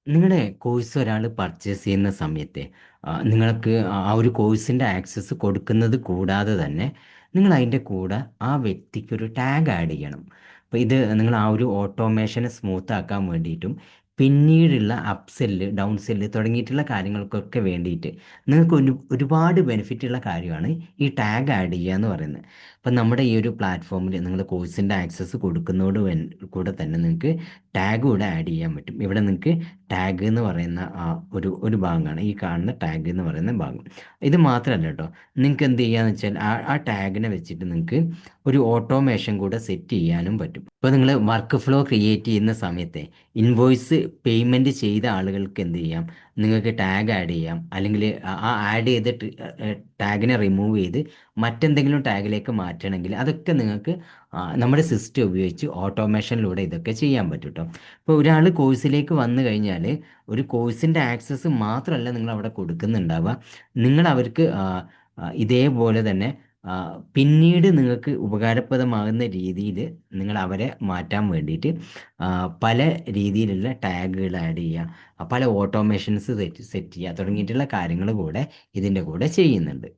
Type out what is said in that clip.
നിങ്ങളുടെ കോഴ്സ് ഒരാൾ പർച്ചേസ് ചെയ്യുന്ന സമയത്തെ നിങ്ങൾക്ക് ആ ഒരു കോഴ്സിൻ്റെ ആക്സസ് കൊടുക്കുന്നത് കൂടാതെ തന്നെ നിങ്ങൾ അതിൻ്റെ കൂടെ ആ വ്യക്തിക്ക് ഒരു ടാഗ് ആഡ് ചെയ്യണം. അപ്പോൾ ഇത് നിങ്ങൾ ആ ഒരു ഓട്ടോമേഷനെ സ്മൂത്ത് ആക്കാൻ വേണ്ടിയിട്ടും പിന്നീടുള്ള അപ്പ് സെല്ല് ഡൗൺ സെല്ല് തുടങ്ങിയിട്ടുള്ള കാര്യങ്ങൾക്കൊക്കെ വേണ്ടിയിട്ട് നിങ്ങൾക്ക് ഒരുപാട് ബെനിഫിറ്റ് ഉള്ള കാര്യമാണ് ഈ ടാഗ് ആഡ് ചെയ്യുക എന്ന് പറയുന്നത്. അപ്പം നമ്മുടെ ഈ ഒരു പ്ലാറ്റ്ഫോമിൽ നിങ്ങൾ കോഴ്സിൻ്റെ ആക്സസ് കൊടുക്കുന്നതോട് കൂടെ തന്നെ നിങ്ങൾക്ക് ടാഗ് കൂടെ ആഡ് ചെയ്യാൻ പറ്റും. ഇവിടെ നിങ്ങൾക്ക് ടാഗ് എന്ന് പറയുന്ന ഒരു ഭാഗമാണ് ഈ കാണുന്ന ടാഗ് എന്ന് പറയുന്ന ഭാഗം. ഇത് മാത്രമല്ല കേട്ടോ, നിങ്ങൾക്ക് എന്ത് ചെയ്യാന്ന് വെച്ചാൽ ആ ടാഗിനെ വെച്ചിട്ട് നിങ്ങൾക്ക് ഒരു ഓട്ടോമേഷൻ കൂടെ സെറ്റ് ചെയ്യാനും പറ്റും. ഇപ്പോൾ നിങ്ങൾ വർക്ക് ഫ്ലോ ക്രിയേറ്റ് ചെയ്യുന്ന സമയത്തെ ഇൻവോയ്സ് പേയ്മെൻറ്റ് ചെയ്ത ആളുകൾക്ക് എന്ത് ചെയ്യാം, നിങ്ങൾക്ക് ടാഗ് ആഡ് ചെയ്യാം. അല്ലെങ്കിൽ ആ ആഡ് ചെയ്തിട്ട് ടാഗിനെ റിമൂവ് ചെയ്ത് മറ്റെന്തെങ്കിലും ടാഗിലേക്ക് മാറ്റണമെങ്കിൽ അതൊക്കെ നിങ്ങൾക്ക് നമ്മുടെ സിസ്റ്റം ഉപയോഗിച്ച് ഓട്ടോമേഷനിലൂടെ ഇതൊക്കെ ചെയ്യാൻ പറ്റും കേട്ടോ. ഇപ്പോൾ ഒരാൾ കോഴ്സിലേക്ക് വന്നു കഴിഞ്ഞാൽ ഒരു കോഴ്സിൻ്റെ ആക്സസ് മാത്രമല്ല നിങ്ങൾ അവിടെ കൊടുക്കുന്നുണ്ടാവുക, നിങ്ങൾ അവർക്ക് ഇതേപോലെ തന്നെ പിന്നീട് നിങ്ങൾക്ക് ഉപകാരപ്രദമാകുന്ന രീതിയിൽ നിങ്ങൾ അവരെ മാറ്റാൻ വേണ്ടിയിട്ട് പല രീതിയിലുള്ള ടാഗുകൾ ആഡ് ചെയ്യുക, പല ഓട്ടോമേഷൻസ് സെറ്റ് ചെയ്യുക തുടങ്ങിയിട്ടുള്ള കാര്യങ്ങൾ കൂടെ ഇതിൻ്റെ കൂടെ ചെയ്യുന്നുണ്ട്.